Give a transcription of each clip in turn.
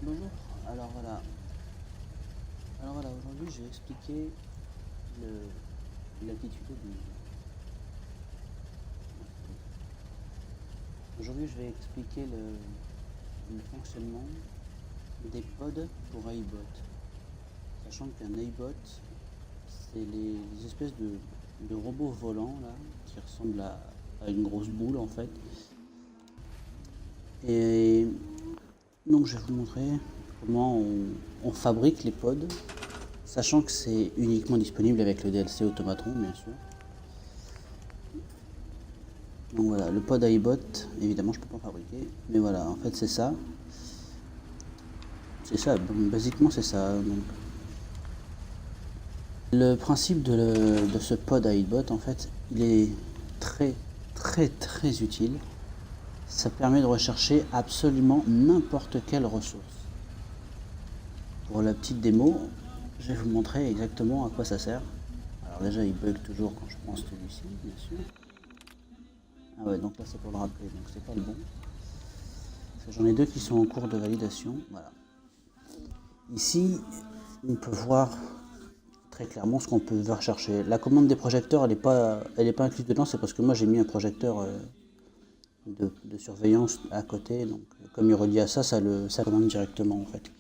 Bonjour, alors voilà. Aujourd'hui je vais expliquer l'attitude du. Aujourd'hui je vais expliquer le fonctionnement des pods pour iBot. Sachant qu'un iBot, c'est les espèces de robots volants là, qui ressemblent à une grosse boule en fait. Et donc je vais vous montrer comment on fabrique les pods, sachant que c'est uniquement disponible avec le DLC Automatron bien sûr. Donc voilà, le pod iBot, évidemment je peux pas fabriquer, mais voilà, en fait c'est ça. C'est ça, donc, basiquement c'est ça. Donc. Le principe de ce pod iBot, en fait, il est très utile. Ça permet de rechercher absolument n'importe quelle ressource. Pour la petite démo, je vais vous montrer exactement à quoi ça sert. Alors déjà il bug toujours quand je prends celui-ci, bien sûr. Ah ouais, donc là c'est pour le rappeler, donc c'est pas le bon. J'en ai deux qui sont en cours de validation. Voilà. Ici, on peut voir très clairement ce qu'on peut rechercher. La commande des projecteurs, elle n'est pas incluse dedans, c'est parce que moi j'ai mis un projecteur de surveillance à côté, donc comme il est relié à ça, ça commande directement en fait.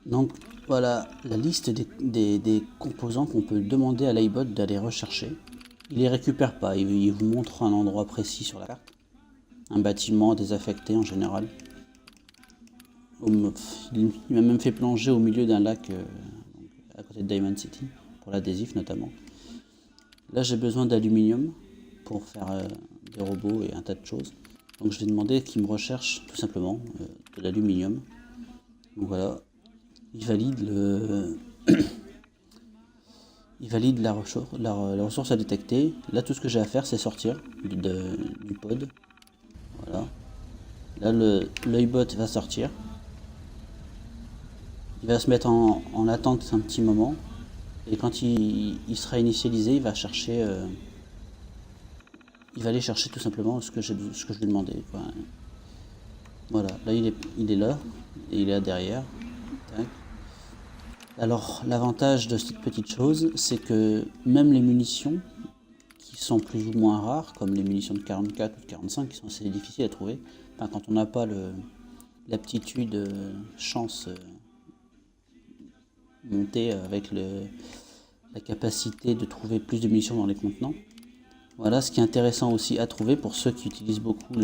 Donc voilà la liste des composants qu'on peut demander à l'iBot d'aller rechercher. Il les récupère pas, il vous montre un endroit précis sur la carte. Un bâtiment désaffecté en général. Il m'a même fait plonger au milieu d'un lac à côté de Diamond City, pour l'adhésif notamment. Là j'ai besoin d'aluminium pour faire des robots et un tas de choses. Donc je vais demander qu'il me recherche tout simplement de l'aluminium. Donc voilà, il valide il valide la ressource à détecter. Là tout ce que j'ai à faire c'est sortir du pod. Voilà. Là l'iBot va sortir. Il va se mettre en attente un petit moment. Et quand il sera initialisé, il va aller chercher tout simplement ce que je lui demandais. Quoi. Voilà, là il est là, et il est là derrière. Tac. Alors l'avantage de cette petite chose, c'est que même les munitions, qui sont plus ou moins rares, comme les munitions de 44 ou de 45, qui sont assez difficiles à trouver, enfin, quand on n'a pas l'aptitude chance montée avec la capacité de trouver plus de munitions dans les contenants. Voilà, ce qui est intéressant aussi à trouver pour ceux qui utilisent beaucoup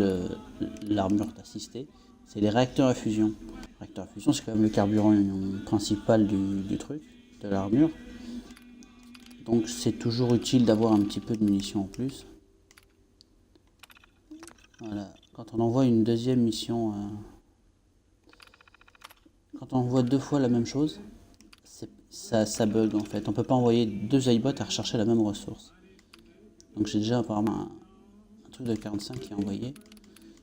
l'armure assistée, c'est les réacteurs à fusion. Les réacteurs à fusion, c'est quand même le carburant principal du truc, de l'armure. Donc c'est toujours utile d'avoir un petit peu de munitions en plus. Voilà, quand on envoie une deuxième mission, quand on envoie deux fois la même chose, ça bug en fait. On peut pas envoyer deux iBots à rechercher la même ressource. Donc j'ai déjà apparemment un truc de 45 qui est envoyé.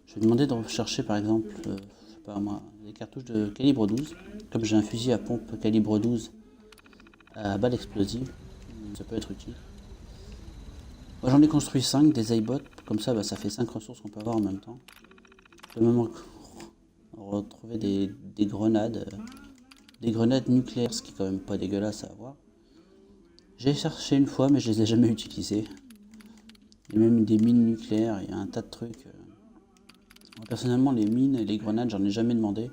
Je vais demander de rechercher par exemple, je sais pas moi, des cartouches de calibre 12. Comme j'ai un fusil à pompe calibre 12 à balle explosive, ça peut être utile. Moi j'en ai construit 5 des iBots, comme ça ça fait 5 ressources qu'on peut avoir en même temps. Je peux même retrouver des grenades nucléaires, ce qui est quand même pas dégueulasse à avoir. J'ai cherché une fois mais je les ai jamais utilisées. Il y a même des mines nucléaires, il y a un tas de trucs. Moi, personnellement, les mines et les grenades, j'en ai jamais demandé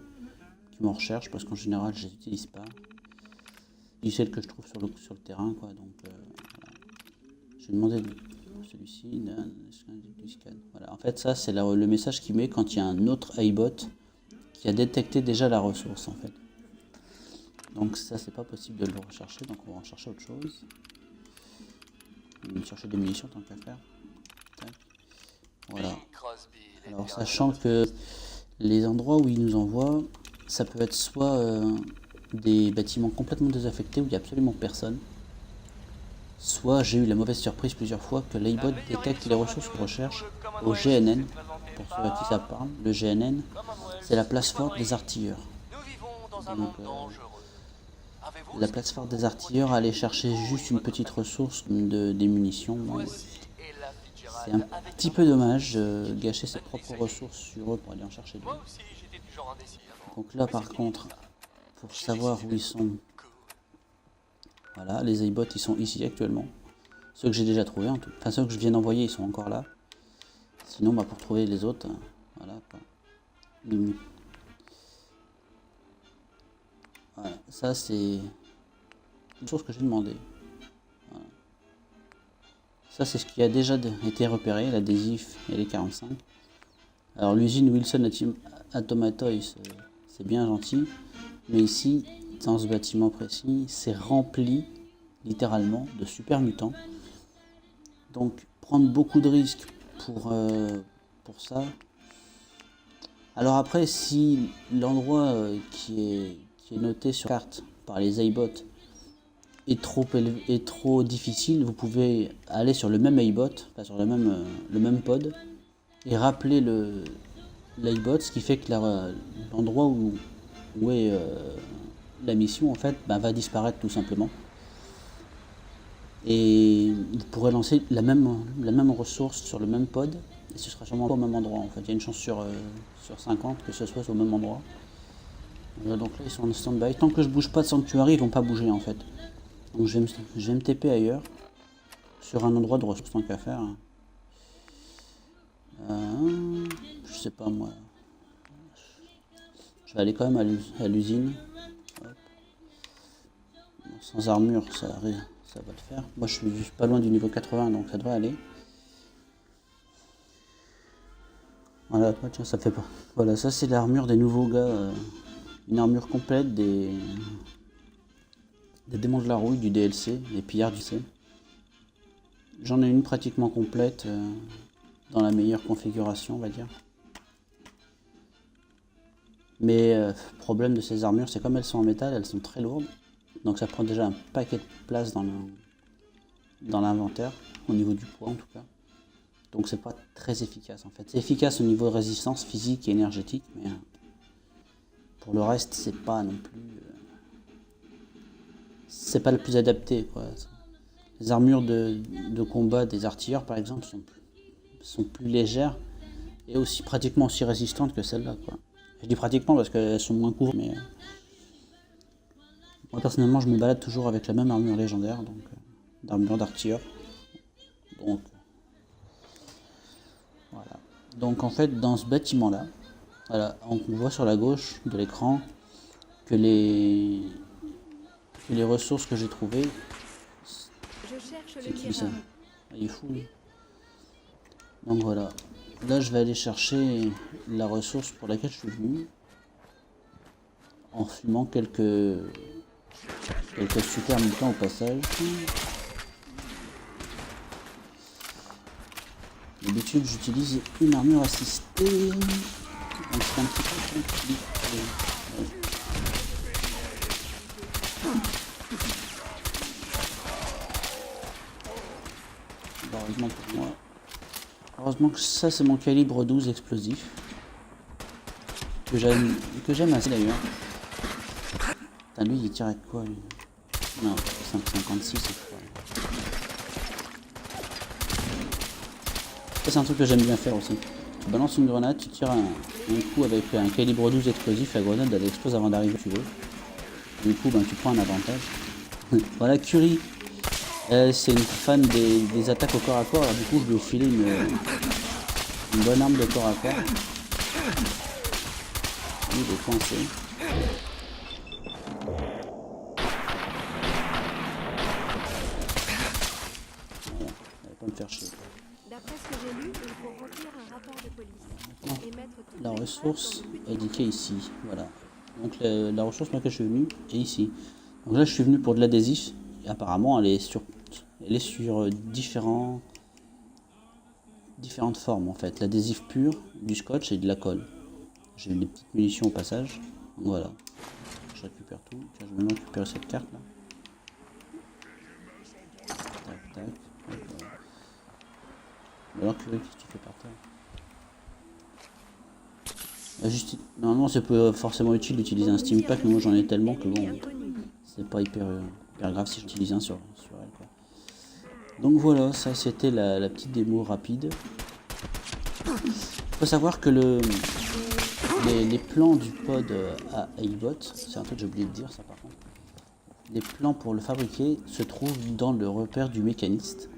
qui m'en recherchent parce qu'en général, je les utilise pas. C'est celles que je trouve sur le terrain, quoi. Donc, voilà. Je vais demander celui-ci, du scan. Voilà. En fait, ça, c'est le message qu'il met quand il y a un autre iBot qui a détecté déjà la ressource, en fait. Donc, ça, c'est pas possible de le rechercher, donc on va en chercher autre chose. On va chercher des munitions tant qu'à faire. Tac. Voilà. Alors sachant que les endroits où ils nous envoient, ça peut être soit des bâtiments complètement désaffectés où il n'y a absolument personne, soit j'ai eu la mauvaise surprise plusieurs fois que l'iBot détecte les ressources qu'on recherche au GNN. Pour ceux à qui ça parle, le GNN, c'est la place forte des artilleurs. Donc, la place forte des artilleurs, aller chercher juste une petite ressource des munitions. C'est un petit peu dommage de gâcher ses propres ressources sur eux pour aller en chercher d'autres. Donc là par contre, pour savoir où ils sont, voilà, les iBots ils sont ici actuellement. Ceux que j'ai déjà trouvés, enfin ceux que je viens d'envoyer ils sont encore là. Sinon bah, pour trouver les autres, voilà quoi. Voilà, ça c'est une chose que j'ai demandé. Voilà. Ça c'est ce qui a déjà été repéré, l'adhésif et les 45. Alors l'usine Wilson Atomatoys, c'est bien gentil, mais ici, dans ce bâtiment précis, c'est rempli littéralement de super mutants. Donc prendre beaucoup de risques pour ça. Alors après, si l'endroit qui est noté sur la carte par les iBots est trop difficile, vous pouvez aller sur le même iBot, enfin sur le même pod, et rappeler l'iBot, ce qui fait que l'endroit où est la mission en fait va disparaître tout simplement. Et vous pourrez lancer la même ressource sur le même pod, et ce sera sûrement pas au même endroit en fait. Il y a une chance sur 50 que ce soit au même endroit. Donc là ils sont en stand-by. Tant que je bouge pas de sanctuary, ils vont pas bouger en fait. Donc je vais me TP ailleurs, sur un endroit de ressources tant qu'à faire. Je sais pas moi. Je vais aller quand même à l'usine. Sans armure, ça va le faire. Moi je suis pas loin du niveau 80 donc ça devrait aller. Voilà, tiens, ça fait pas. Voilà, ça c'est l'armure des nouveaux gars. Une armure complète des démons de la rouille du DLC, des pillards du C. J'en ai une pratiquement complète dans la meilleure configuration, on va dire. Mais problème de ces armures, c'est comme elles sont en métal, elles sont très lourdes. Donc ça prend déjà un paquet de place dans l'inventaire, au niveau du poids en tout cas. Donc c'est pas très efficace en fait. C'est efficace au niveau de résistance physique et énergétique, mais pour le reste c'est pas non plus... c'est pas le plus adapté quoi. Les armures de combat des artilleurs par exemple sont plus légères et aussi pratiquement aussi résistantes que celles-là quoi. Je dis pratiquement parce qu'elles sont moins courtes, mais moi personnellement je me balade toujours avec la même armure légendaire, donc d'armure d'artilleur. Donc voilà. Donc en fait dans ce bâtiment là, voilà, on voit sur la gauche de l'écran que les ressources que j'ai trouvées. C'est qui ça? Il est fou lui. Donc voilà. Là je vais aller chercher la ressource pour laquelle je suis venu. En fumant quelques super mutants au passage. D'habitude j'utilise une armure assistée. Donc c'est un petit peu compliqué. Heureusement pour moi. Heureusement que ça c'est mon calibre 12 explosif. Que j'aime assez d'ailleurs. Putain lui il tire avec quoi lui? Non, 5,56 c'est quoi. Ça c'est un truc que j'aime bien faire aussi. Tu balances une grenade, tu tires un coup avec un calibre 12 explosif, la grenade elle explose avant d'arriver tu veux. Du coup ben, tu prends un avantage. Voilà Curie. C'est une fan des attaques au corps à corps, alors du coup je lui ai filé une bonne arme de corps à corps. Lui il est coincé. Voilà, elle va pas me faire chier. D'après ce que j'ai lu, il faut remplir un rapport de police. Et mettre toutes La les ressource traces est indiquée ici, voilà. Donc la ressource pour laquelle je suis venu est ici. Donc là je suis venu pour de l'adhésif, et apparemment elle est sur différentes formes en fait. L'adhésif pur, du scotch et de la colle. J'ai des petites munitions au passage, donc voilà. Je récupère tout, tiens, je vais même récupérer cette carte là. Tac, tac. Alors Curie, qu'est-ce que tu fais par terre? Normalement c'est pas forcément utile d'utiliser un steam pack, mais moi j'en ai tellement que bon, c'est pas hyper grave si j'utilise un sur elle quoi. Donc voilà, ça c'était la petite démo rapide. Il faut savoir que les plans du pod à aimbot, c'est un truc que j'ai oublié de dire ça par contre. Les plans pour le fabriquer se trouvent dans le repère du mécaniste.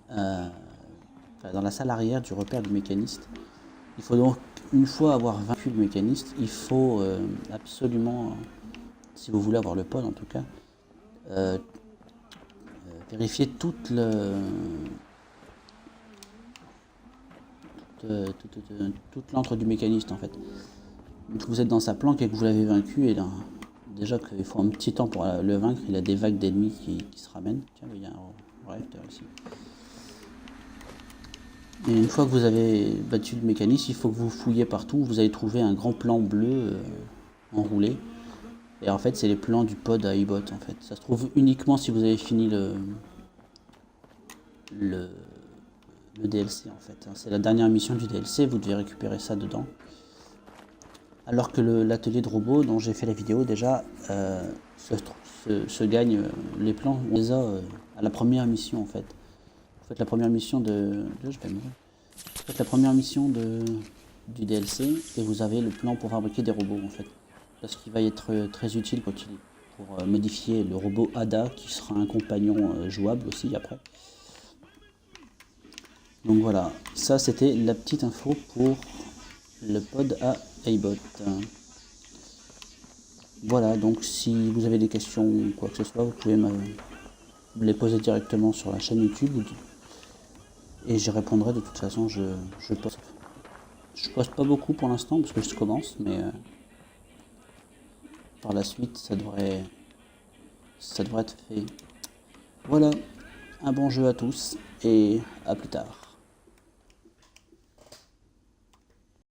Enfin, dans la salle arrière du repère du mécaniste. Il faut donc, une fois avoir vaincu le mécaniste, il faut absolument, si vous voulez avoir le pod en tout cas, vérifier toute l'antre du mécaniste en fait. Donc vous êtes dans sa planque et que vous l'avez vaincu, et là, déjà qu'il faut un petit temps pour le vaincre, il a des vagues d'ennemis qui se ramènent. Tiens, il y a un réacteur ici. Et une fois que vous avez battu le mécanisme, il faut que vous fouillez partout. Vous allez trouver un grand plan bleu enroulé. Et en fait, c'est les plans du pod à aimbot en fait. Ça se trouve uniquement si vous avez fini le DLC en fait. C'est la dernière mission du DLC, vous devez récupérer ça dedans. Alors que l'atelier de robot dont j'ai fait la vidéo déjà se gagne les plans, on les a à la première mission en fait. Vous faites la première mission la première mission du DLC et vous avez le plan pour fabriquer des robots en fait. Parce qu'il va être très utile pour modifier le robot Ada qui sera un compagnon jouable aussi après. Donc voilà, ça c'était la petite info pour le pod à aimbot. Voilà, donc si vous avez des questions ou quoi que ce soit, vous pouvez me les poser directement sur la chaîne YouTube et j'y répondrai. De toute façon, je poste pas beaucoup pour l'instant parce que je commence, mais par la suite ça devrait être fait. Voilà, un bon jeu à tous et à plus tard.